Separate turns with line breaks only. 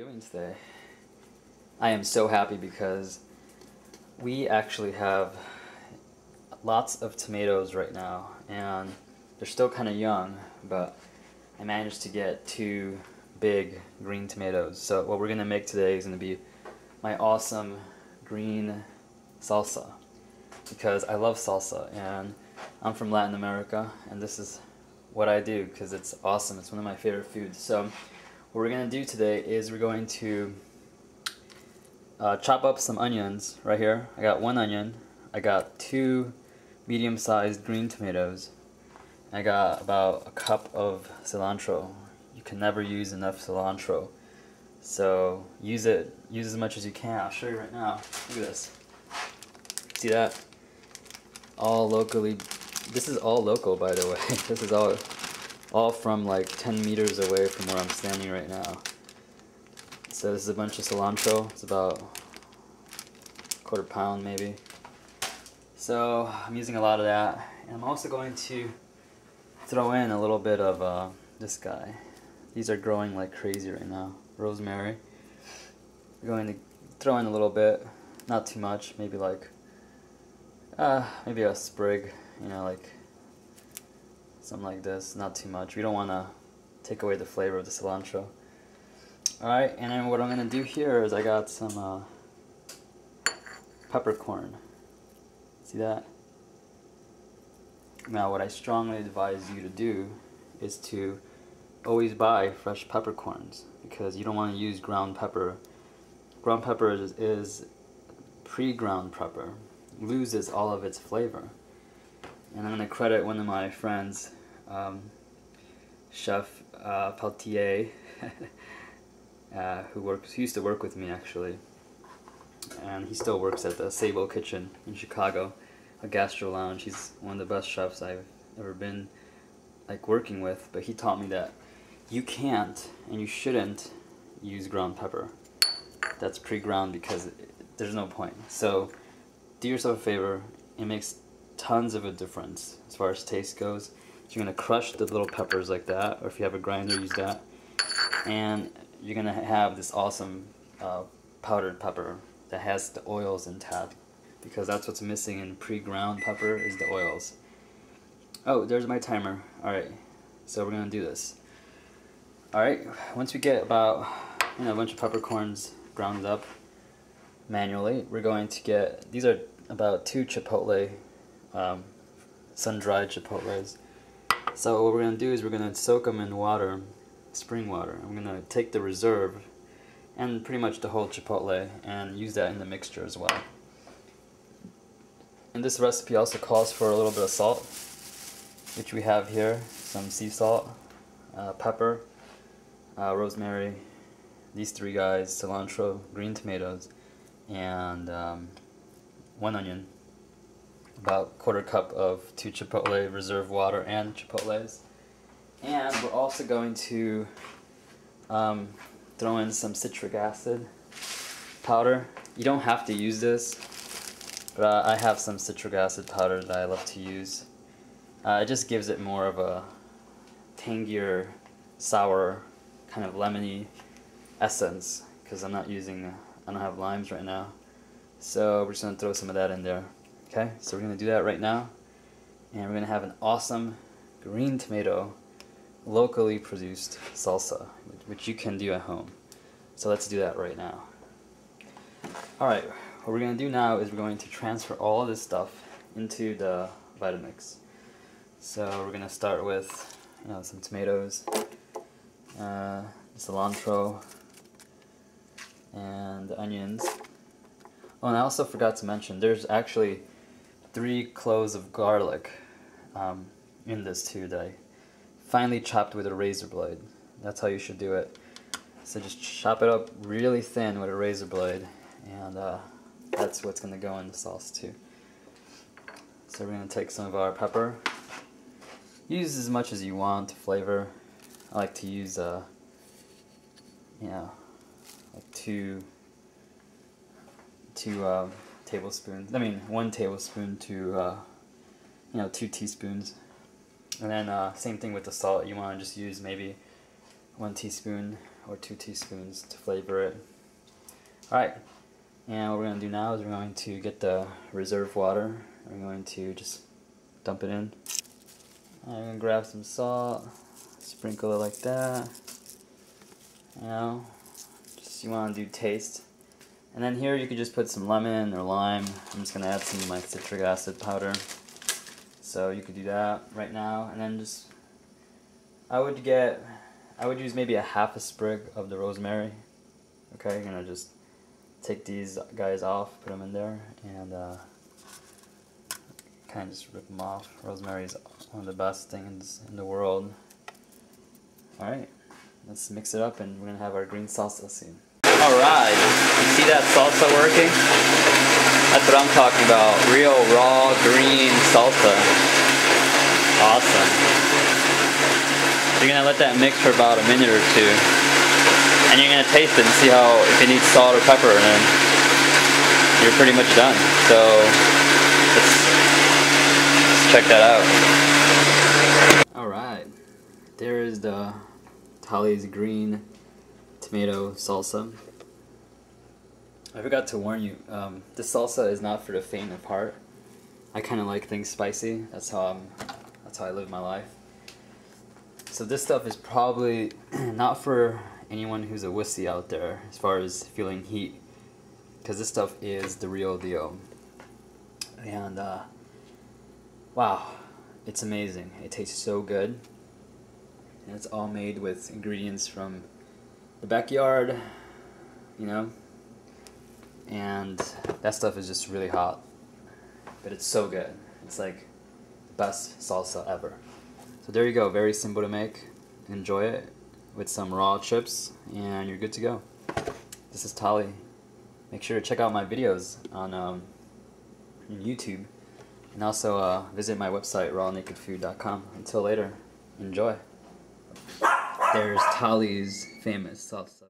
doing today? I am so happy because we actually have lots of tomatoes right now, and they're still kind of young, but I managed to get 2 big green tomatoes. So what we're gonna make today is gonna be my awesome green salsa, because I love salsa and I'm from Latin America, and this is what I do because it's awesome. It's one of my favorite foods. So what we're gonna do today is we're going to chop up some onions right here. I got 1 onion. I got 2 medium-sized green tomatoes. I got about a cup of cilantro. You can never use enough cilantro, so use as much as you can. I'll show you right now. Look at this. See that? All locally. This is all local, by the way. This is all from like 10 meters away from where I'm standing right now. So this is a bunch of cilantro. It's about a 1/4 pound maybe. So I'm using a lot of that, and I'm also going to throw in a little bit of this guy. These are growing like crazy right now. Rosemary. I'm going to throw in a little bit, not too much, maybe like maybe a sprig, you know, like something like this, not too much. We don't want to take away the flavor of the cilantro. Alright, and then what I'm going to do here is I got some peppercorn. See that? Now what I strongly advise you to do is to always buy fresh peppercorns, because you don't want to use ground pepper. Ground pepper is pre-ground pepper. Loses all of its flavor. And I'm going to credit one of my friends, Chef Peltier, who used to work with me actually, and he still works at the Sable Kitchen in Chicago, a gastro lounge. He's one of the best chefs I've ever been like working with, but he taught me that you can't and you shouldn't use ground pepper that's pre-ground, because there's no point. So do yourself a favor. It makes tons of a difference as far as taste goes. So you're going to crush the little peppers like that, or if you have a grinder, use that, and you're going to have this awesome powdered pepper that has the oils intact, because that's what's missing in pre-ground pepper is the oils. Oh, there's my timer. Alright, so we're going to do this. Alright, once we get about a bunch of peppercorns ground up manually, we're going to get, these are about 2 chipotle, sun-dried chipotles. So what we're going to do is we're going to soak them in water, spring water. I'm going to take the reserve and pretty much the whole chipotle and use that in the mixture as well. And this recipe also calls for a little bit of salt, which we have here, some sea salt, pepper, rosemary, these 3 guys, cilantro, green tomatoes, and 1 onion, about 1/4 cup of 2 chipotle reserve water and chipotles. And we're also going to throw in some citric acid powder. You don't have to use this, but I have some citric acid powder that I love to use. It just gives it more of a tangier, sour, kind of lemony essence, because I don't have limes right now. So we're just going to throw some of that in there. Okay, so we're going to do that right now, and we're going to have an awesome green tomato locally produced salsa, which you can do at home. So let's do that right now. Alright, what we're going to do now is we're going to transfer all of this stuff into the Vitamix. So we're going to start with some tomatoes, cilantro, and the onions. Oh, and I also forgot to mention, there's actually 3 cloves of garlic in this too that I finely chopped with a razor blade. That's how you should do it. So just chop it up really thin with a razor blade, and that's what's going to go in the sauce too. So we're going to take some of our pepper. Use as much as you want to flavor. I like to use like 2 tablespoons. I mean 1 tablespoon to 2 teaspoons. And then same thing with the salt. You want to just use maybe 1 teaspoon or 2 teaspoons to flavor it. Alright, and what we're going to do now is we're going to get the reserve water. We're going to just dump it in. I'm going to grab some salt, sprinkle it like that. You know, just you want to do taste. And then here you could just put some lemon or lime. I'm just going to add some of my citric acid powder. So you could do that right now, and then just I would use maybe a half a sprig of the rosemary. Okay, you're gonna just take these guys off, put them in there, and kind of just rip them off. Rosemary is one of the best things in the world. All right, let's mix it up, and we're gonna have our green salsa soon. All right, you see that salsa working? That's what I'm talking about. Real raw green salsa. Awesome. You're going to let that mix for about a minute or two. And you're going to taste it and see how, if it needs salt or pepper, and then you're pretty much done. So, let's check that out. Alright, there is the Tali's green tomato salsa. I forgot to warn you, this salsa is not for the faint of heart. I kind of like things spicy. That's how I live my life. So this stuff is probably not for anyone who's a wussy out there as far as feeling heat, because this stuff is the real deal. And wow, it's amazing. It tastes so good, and it's all made with ingredients from the backyard, you know. And that stuff is just really hot, but it's so good. It's like the best salsa ever. So there you go, very simple to make. Enjoy it with some raw chips, and you're good to go. This is Tali. Make sure to check out my videos on YouTube, and also visit my website, rawnakedfood.com. Until later, enjoy. There's Tali's famous salsa.